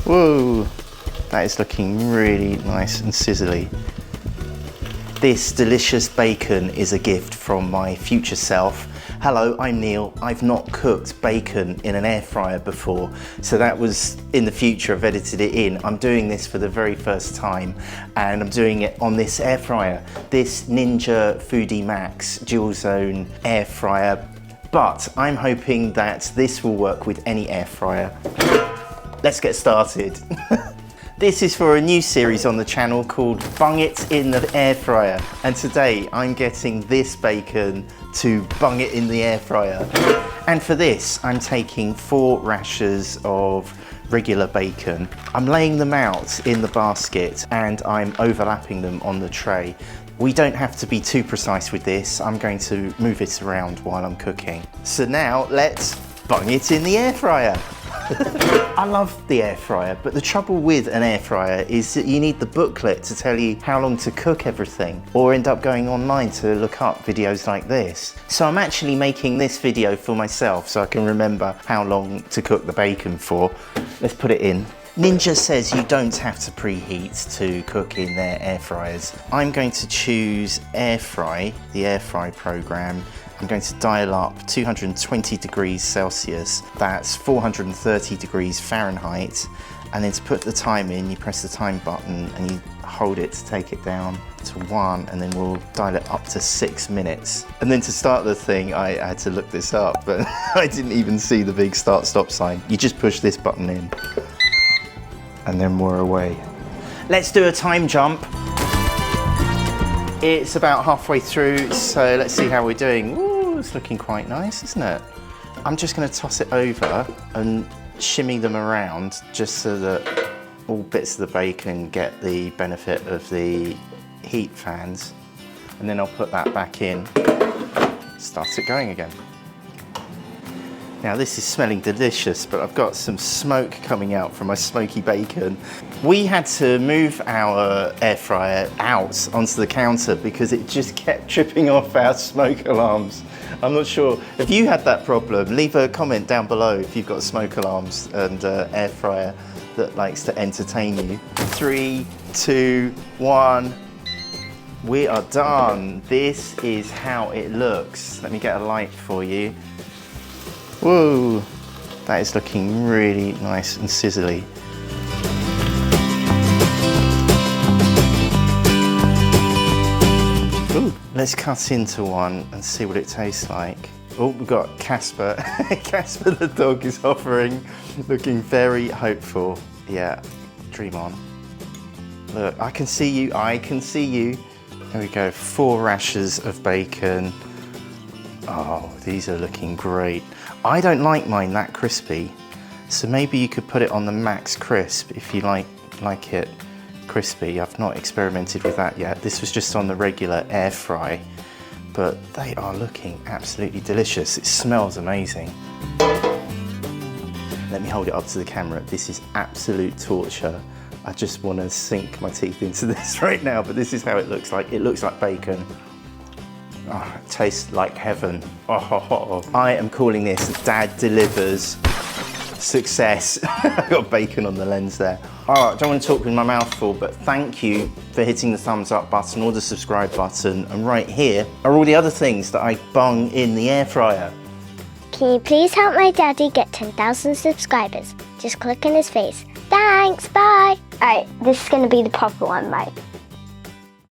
Whoa, that is looking really nice and sizzly. This delicious bacon is a gift from my future self. Hello, I'm Neil. I've not cooked bacon in an air fryer before, so that was in the future. I've edited it in. I'm doing this for the very first time, and I'm doing it on this air fryer, this Ninja Foodi Max dual zone air fryer. But I'm hoping that this will work with any air fryer. Let's get started. This is for a new series on the channel called Bung It in the Air Fryer. And today I'm getting this bacon to bung it in the air fryer. And for this, I'm taking 4 rashers of regular bacon. I'm laying them out in the basket and I'm overlapping them on the tray. We don't have to be too precise with this. I'm going to move it around while I'm cooking. So now let's bung it in the air fryer. I love the air fryer, but the trouble with an air fryer is that you need the booklet to tell you how long to cook everything, or end up going online to look up videos like this. So I'm actually making this video for myself so I can remember how long to cook the bacon for. Let's put it in. Ninja says you don't have to preheat to cook in their air fryers. I'm going to choose Airfryer, the Airfryer program. I'm going to dial up 220 degrees Celsius, that's 430 degrees Fahrenheit, and then to put the time in, you press the time button and you hold it to take it down to 1, and then we'll dial it up to 6 minutes. And then to start the thing, I had to look this up, but I didn't even see the big start-stop sign. You just push this button in, and then we're away. Let's do a time jump. It's about halfway through, so let's see how we're doing. Ooh, it's looking quite nice, isn't it? I'm just going to toss it over and shimmy them around just so that all bits of the bacon get the benefit of the heat fans. And then I'll put that back in, start it going again. Now this is smelling delicious, but I've got some smoke coming out from my smoky bacon. We had to move our air fryer out onto the counter because it just kept tripping off our smoke alarms. I'm not sure, if you had that problem, leave a comment down below if you've got smoke alarms and air fryer that likes to entertain you. 3, 2, 1. We are done. This is how it looks. Let me get a light for you. Whoa, that is looking really nice and sizzly. Ooh, let's cut into one and see what it tastes like. Oh, we've got Casper. Casper the dog is hovering, looking very hopeful. Yeah, dream on. Look, I can see you, I can see you. There we go, 4 rashers of bacon. Oh, these are looking great. I don't like mine that crispy, so maybe you could put it on the max crisp if you like it crispy. I've not experimented with that yet. This was just on the regular air fry, but they are looking absolutely delicious. It smells amazing. Let me hold it up to the camera. This is absolute torture. I just want to sink my teeth into this right now, but this is how it looks like. It looks like bacon. Oh, it tastes like heaven. Oh, I am calling this Dad Delivers success. I've got bacon on the lens there. Oh, I don't want to talk with my mouth full, but thank you for hitting the thumbs up button or the subscribe button. And right here are all the other things that I bung in the air fryer. Can you please help my daddy get 10,000 subscribers? Just click on his face. Thanks, bye. Alright, this is going to be the proper one, right?